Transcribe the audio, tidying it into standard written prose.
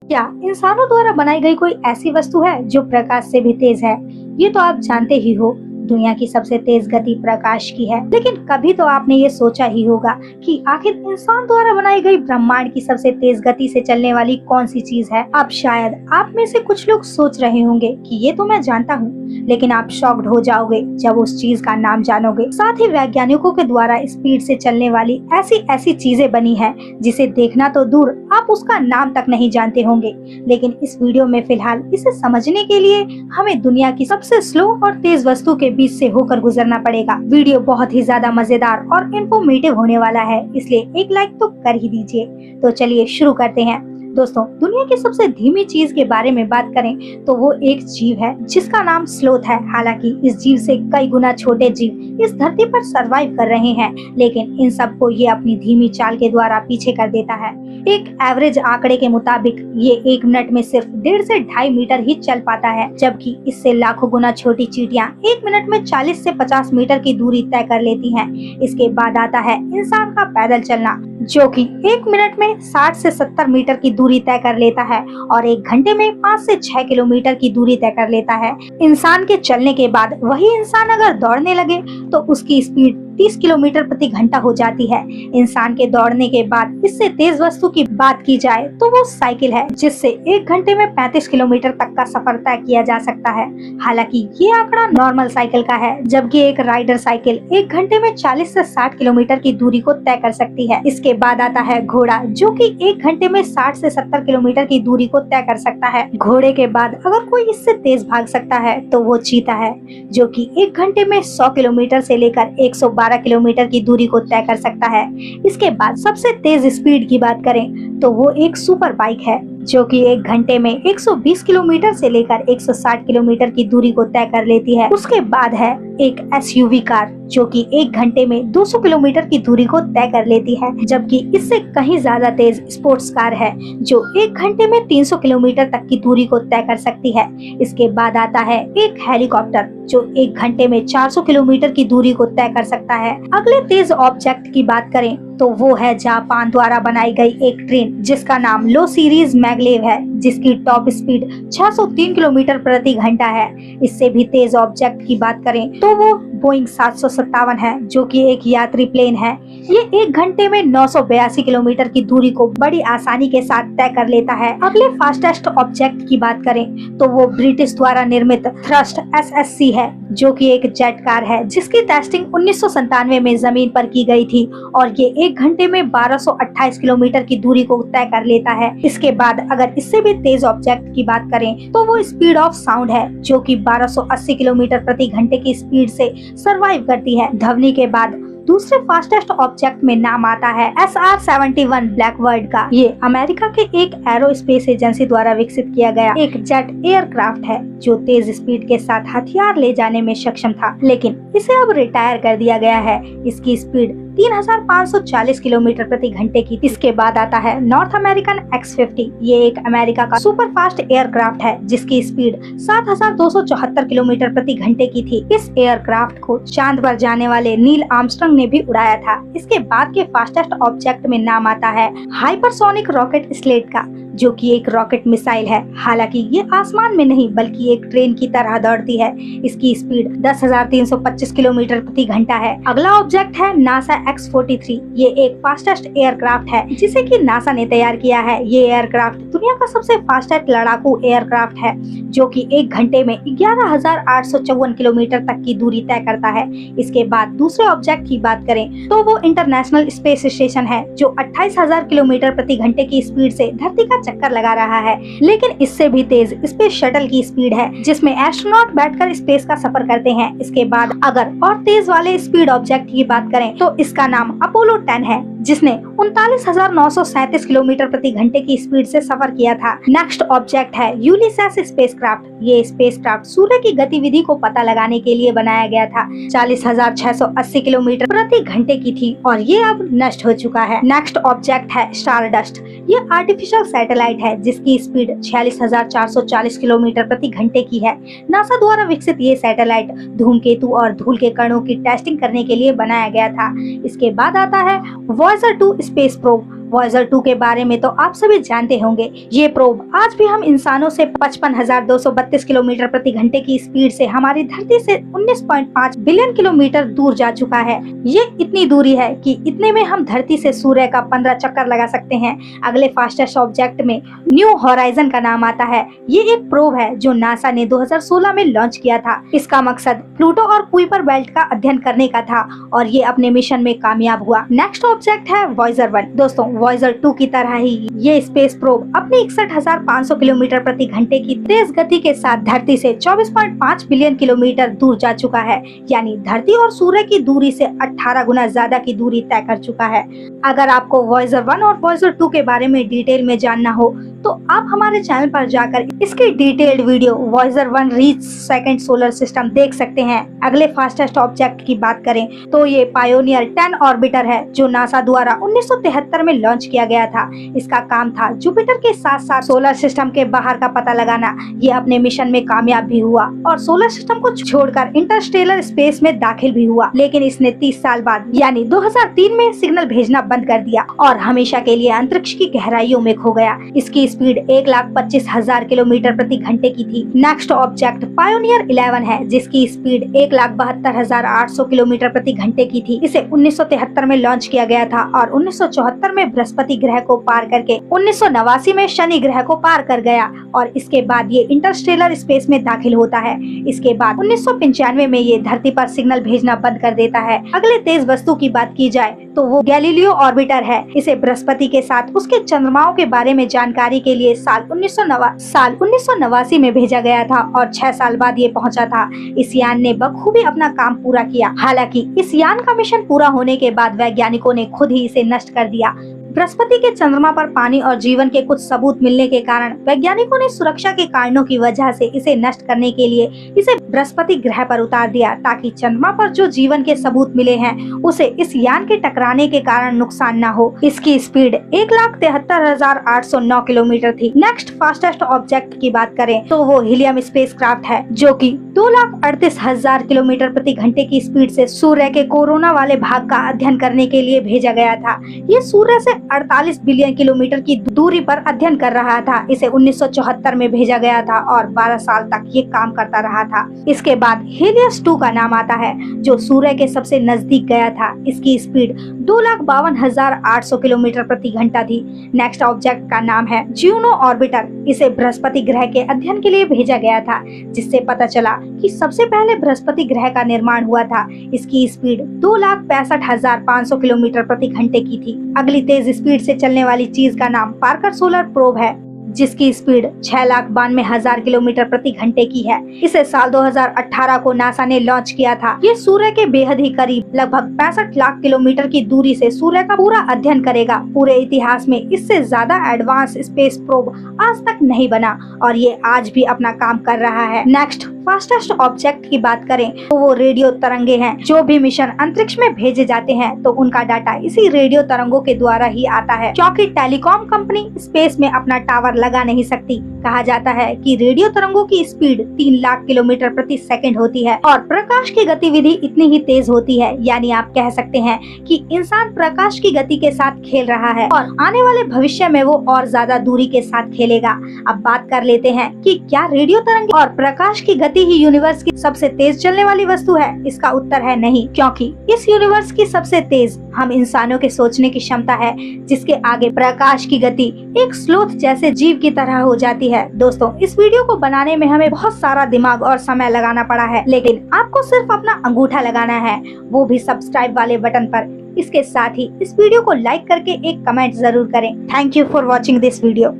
क्या इंसानों द्वारा बनाई गई कोई ऐसी वस्तु है जो प्रकाश से भी तेज है? ये तो आप जानते ही हो, दुनिया की सबसे तेज गति प्रकाश की है। लेकिन कभी तो आपने ये सोचा ही होगा कि आखिर इंसान द्वारा बनाई गई ब्रह्मांड की सबसे तेज गति से चलने वाली कौन सी चीज है? अब शायद आप में से कुछ लोग सोच रहे होंगे कि ये तो मैं जानता हूँ, लेकिन आप शॉक्ड हो जाओगे जब उस चीज का नाम जानोगे। साथ ही वैज्ञानिकों के द्वारा स्पीड से चलने वाली ऐसी ऐसी चीजें बनी है जिसे देखना तो दूर, आप उसका नाम तक नहीं जानते होंगे। लेकिन इस वीडियो में फिलहाल इसे समझने के लिए हमें दुनिया की सबसे स्लो और तेज वस्तु के बीच से होकर गुजरना पड़ेगा। वीडियो बहुत ही ज्यादा मजेदार और इन्फॉर्मेटिव होने वाला है, इसलिए एक लाइक तो कर ही दीजिए। तो चलिए शुरू करते हैं। दोस्तों, दुनिया की सबसे धीमी चीज के बारे में बात करें तो वो एक जीव है जिसका नाम स्लोथ है। हालांकि इस जीव से कई गुना छोटे जीव इस धरती पर सरवाइव कर रहे हैं, लेकिन इन सबको ये अपनी धीमी चाल के द्वारा पीछे कर देता है। एक एवरेज आंकड़े के मुताबिक ये 1 मिनट में सिर्फ 1.5 से 2.5 मीटर ही चल पाता है, जबकि इससे लाखों गुना छोटी चींटियां 1 मिनट में 40 से 50 मीटर की दूरी तय कर लेती हैं। इसके बाद आता है इंसान का पैदल चलना, जो कि 1 मिनट में 60 से 70 मीटर की दूरी तय कर लेता है और 1 घंटे में 5 से 6 किलोमीटर की दूरी तय कर लेता है। इंसान के चलने के बाद वही इंसान अगर दौड़ने लगे तो उसकी स्पीड 30 किलोमीटर प्रति घंटा हो जाती है। इंसान के दौड़ने के बाद इससे तेज वस्तु की बात की जाए तो वो साइकिल है, जिससे 1 घंटे में 35 किलोमीटर तक का सफर तय किया जा सकता है। हालांकि ये आंकड़ा नॉर्मल साइकिल का है, जबकि एक राइडर साइकिल 1 घंटे में 40 से 60 किलोमीटर की दूरी को तय कर सकती है। इसके बाद आता है घोड़ा, जो कि 1 घंटे में 60 से 70 किलोमीटर की दूरी को तय कर सकता है। घोड़े के बाद अगर कोई इससे तेज भाग सकता है तो वो चीता है, जो कि 1 घंटे में 100 किलोमीटर से लेकर 112 किलोमीटर की दूरी को तय कर सकता है। इसके बाद सबसे तेज स्पीड की बात करें तो वो एक सुपर बाइक है, जो कि 1 घंटे में 120 किलोमीटर से लेकर 160 किलोमीटर की दूरी को तय कर लेती है। उसके बाद है एक एसयूवी कार, जो कि 1 घंटे में 200 किलोमीटर की दूरी को तय कर लेती है, जबकि इससे कहीं ज्यादा तेज स्पोर्ट्स कार है, जो 1 घंटे में 300 किलोमीटर तक की दूरी को तय कर सकती है। इसके बाद आता है एक हेलीकॉप्टर, जो 1 घंटे में 400 किलोमीटर की दूरी को तय कर सकता है। अगले तेज ऑब्जेक्ट की बात करें तो वो है जापान द्वारा बनाई गई एक ट्रेन, जिसका नाम लो सीरीज मैगलेव है, जिसकी टॉप स्पीड 603 किलोमीटर प्रति घंटा है। इससे भी तेज ऑब्जेक्ट की बात करें तो वो बोइंग 757 है, जो कि एक यात्री प्लेन है। ये 1 घंटे में 982 किलोमीटर की दूरी को बड़ी आसानी के साथ तय कर लेता है। अगले फास्टेस्ट ऑब्जेक्ट की बात करें तो वो ब्रिटिश द्वारा निर्मित थ्रस्ट एसएससी है, जो कि एक जेट कार है, जिसकी टेस्टिंग 1997 में जमीन पर की गई थी और ये 1 घंटे में 1228 किलोमीटर की दूरी को तय कर लेता है। इसके बाद अगर इससे भी तेज ऑब्जेक्ट की बात करें तो वो स्पीड ऑफ साउंड है, जो कि 1280 किलोमीटर प्रति घंटे की स्पीड से सरवाइव करती है। ध्वनि के बाद दूसरे फास्टेस्ट ऑब्जेक्ट में नाम आता है SR-71 ब्लैकबर्ड का। ये अमेरिका के एक एरोस्पेस एजेंसी द्वारा विकसित किया गया एक जेट एयरक्राफ्ट है, जो तेज स्पीड के साथ हथियार ले जाने में सक्षम था, लेकिन इसे अब रिटायर कर दिया गया है। इसकी स्पीड 3540 किलोमीटर प्रति घंटे की। इसके बाद आता है नॉर्थ अमेरिकन X-50। ये एक अमेरिका का सुपर फास्ट एयरक्राफ्ट है, जिसकी स्पीड 7274 किलोमीटर प्रति घंटे की थी। इस एयरक्राफ्ट को चांद पर जाने वाले नील आर्मस्ट्रांग ने भी उड़ाया था। इसके बाद के फास्टेस्ट ऑब्जेक्ट में नाम आता है हाइपरसोनिक रॉकेट स्लेट का, जो कि एक रॉकेट मिसाइल है। हालांकि ये आसमान में नहीं बल्कि एक ट्रेन की तरह दौड़ती है। इसकी स्पीड 10,325 किलोमीटर प्रति घंटा है। अगला ऑब्जेक्ट है नासा X-43। ये एक फास्टेस्ट एयरक्राफ्ट है, जिसे कि नासा ने तैयार किया है। ये एयरक्राफ्ट दुनिया का सबसे फास्टेस्ट लड़ाकू एयरक्राफ्ट है, जो कि 1 घंटे में 11,854 किलोमीटर तक की दूरी तय करता है। इसके बाद दूसरे ऑब्जेक्ट की बात करें तो वो इंटरनेशनल स्पेस स्टेशन है, जो 28,000 किलोमीटर प्रति घंटे की स्पीड से धरती का चक्कर लगा रहा है। लेकिन इससे भी तेज स्पेस शटल की स्पीड है, जिसमें एस्ट्रोनॉट बैठकर स्पेस का सफर करते हैं। इसके बाद अगर और तेज वाले स्पीड ऑब्जेक्ट की बात करें तो इसका नाम अपोलो 10 है, जिसने 39,937 किलोमीटर प्रति घंटे की स्पीड से सफर किया था। नेक्स्ट ऑब्जेक्ट है यूलिसेस स्पेसक्राफ्ट। ये स्पेसक्राफ्ट सूर्य की गतिविधि को पता लगाने के लिए बनाया गया था। 40,680 किलोमीटर प्रति घंटे की थी और ये अब नष्ट हो चुका है। नेक्स्ट ऑब्जेक्ट है स्टारडस्ट। ये आर्टिफिशियल सैटेलाइट है, जिसकी स्पीड 46,440 किलोमीटर प्रति घंटे की है। नासा द्वारा विकसित ये सैटेलाइट धूमकेतु और धूल के कणों की टेस्टिंग करने के लिए बनाया गया था। इसके बाद आता है वॉयेजर 2 स्पेस प्रोब। वॉयजर 2 के बारे में तो आप सभी जानते होंगे। ये प्रोब आज भी हम इंसानों से 55,232 किलोमीटर प्रति घंटे की स्पीड से हमारी धरती से 19.5 बिलियन किलोमीटर दूर जा चुका है। ये इतनी दूरी है कि इतने में हम धरती से सूर्य का 15 चक्कर लगा सकते हैं। अगले फास्टेस्ट ऑब्जेक्ट में न्यू होराइजन का नाम आता है। ये एक प्रोब है जो नासा ने 2016 में लॉन्च किया था। इसका मकसद प्लूटो और कुइपर बेल्ट का अध्ययन करने का था और ये अपने मिशन में कामयाब हुआ। नेक्स्ट ऑब्जेक्ट है वॉयजर 1। दोस्तों, वॉयजर 2 की तरह ही ये स्पेस प्रोब अपनी 61,500 किलोमीटर प्रति घंटे की तेज गति के साथ धरती से 24.5 बिलियन किलोमीटर दूर जा चुका है, यानी धरती और सूर्य की दूरी से 18 गुना ज्यादा की दूरी तय कर चुका है। अगर आपको वॉयजर 1 और वॉयजर 2 के बारे में डिटेल में जानना हो तो आप हमारे चैनल पर जाकर इसकी detailed video Voyager 1 reach second solar system देख सकते हैं। अगले फास्टेस्ट ऑब्जेक्ट की बात करें तो ये पायोनियर 10 ऑर्बिटर है जो नासा द्वारा 1973 में लॉन्च किया गया था। इसका काम था जुपिटर के साथ साथ सोलर सिस्टम के बाहर का पता लगाना। ये अपने मिशन में कामयाब भी हुआ और सोलर सिस्टम को छोड़कर इंटरस्टेलर स्पेस में दाखिल भी हुआ, लेकिन इसने 30 साल बाद यानी 2003 में सिग्नल भेजना बंद कर दिया और हमेशा के लिए अंतरिक्ष की गहराइयों में खो गया। इसकी स्पीड 1,25,000 किलोमीटर प्रति घंटे की थी। नेक्स्ट ऑब्जेक्ट पायोनियर 11 है जिसकी स्पीड 1,72,800 किलोमीटर प्रति घंटे की थी। इसे 1973 में लॉन्च किया गया था और 1974 में बृहस्पति ग्रह को पार करके 1989 में शनि ग्रह को पार कर गया और इसके बाद ये इंटरस्टेलर स्पेस में दाखिल होता है। इसके बाद 1995 में ये धरती पर सिग्नल भेजना बंद कर देता है। अगले तेज वस्तु की बात की जाए तो वो गैलीलियो ऑर्बिटर है। इसे बृहस्पति के साथ उसके चंद्रमाओं के बारे में जानकारी के लिए साल 1989 में भेजा गया था और 6 साल बाद ये पहुंचा था। इस यान ने बखूबी अपना काम पूरा किया। हालांकि इस यान का मिशन पूरा होने के बाद वैज्ञानिकों ने खुद ही इसे नष्ट कर दिया। बृहस्पति के चंद्रमा पर पानी और जीवन के कुछ सबूत मिलने के कारण वैज्ञानिकों ने सुरक्षा के कारणों की वजह से इसे नष्ट करने के लिए इसे बृहस्पति ग्रह पर उतार दिया ताकि चंद्रमा पर जो जीवन के सबूत मिले हैं उसे इस यान के टकराने के कारण नुकसान न हो। इसकी स्पीड 1,73,809 किलोमीटर थी। नेक्स्ट फास्टेस्ट ऑब्जेक्ट की बात करें तो वो हीलियम स्पेसक्राफ्ट है जो कि 2,38,000 किलोमीटर प्रति घंटे की स्पीड से सूर्य के कोरोना वाले भाग का अध्ययन करने के लिए भेजा गया था। ये सूर्य से 48 बिलियन किलोमीटर की दूरी पर अध्ययन कर रहा था। इसे 1974 में भेजा गया था और 12 साल तक ये काम करता रहा था। इसके बाद हेलियस 2 का नाम आता है जो सूर्य के सबसे नजदीक गया था। इसकी स्पीड 2,52,800 किलोमीटर प्रति घंटा थी। नेक्स्ट ऑब्जेक्ट का नाम है ज्यूनो ऑर्बिटर। इसे बृहस्पति ग्रह के अध्ययन के लिए भेजा गया था जिससे पता चला कि सबसे पहले बृहस्पति ग्रह का निर्माण हुआ था। इसकी स्पीड 2,65,500 किलोमीटर प्रति घंटे की थी। अगली तेज स्पीड से चलने वाली चीज का नाम पार्कर सोलर प्रोब है जिसकी स्पीड 6,92,000 किलोमीटर प्रति घंटे की है। इसे साल 2018 को नासा ने लॉन्च किया था। ये सूर्य के बेहद ही करीब लगभग 65 लाख किलोमीटर की दूरी से सूर्य का पूरा अध्ययन करेगा। पूरे इतिहास में इससे ज्यादा एडवांस स्पेस प्रोब आज तक नहीं बना और ये आज भी अपना काम कर रहा है। नेक्स्ट फास्टेस्ट ऑब्जेक्ट की बात करें तो वो रेडियो तरंगे हैं। जो भी मिशन अंतरिक्ष में भेजे जाते हैं तो उनका डाटा इसी रेडियो तरंगों के द्वारा ही आता है। क्योंकि टेलीकॉम कंपनी स्पेस में अपना टावर लगा नहीं सकती, कहा जाता है कि रेडियो तरंगों की स्पीड 3 लाख किलोमीटर प्रति सेकंड होती है और प्रकाश की गतिविधि इतनी ही तेज होती है। यानी आप कह सकते हैं कि इंसान प्रकाश की गति के साथ खेल रहा है और आने वाले भविष्य में वो और ज्यादा दूरी के साथ खेलेगा। अब बात कर लेते हैं कि क्या रेडियो तरंग और प्रकाश की गति ही यूनिवर्स की सबसे तेज चलने वाली वस्तु है? इसका उत्तर है नहीं, क्योंकि इस यूनिवर्स की सबसे तेज हम इंसानों के सोचने की क्षमता है जिसके आगे प्रकाश की गति एक स्लोथ जैसे जीव की तरह हो जाती है। दोस्तों, इस वीडियो को बनाने में हमें बहुत सारा दिमाग और समय लगाना पड़ा है, लेकिन आपको सिर्फ अपना अंगूठा लगाना है, वो भी सब्सक्राइब वाले बटन पर। इसके साथ ही इस वीडियो को लाइक करके एक कमेंट जरूर करें। Thank you for watching this video.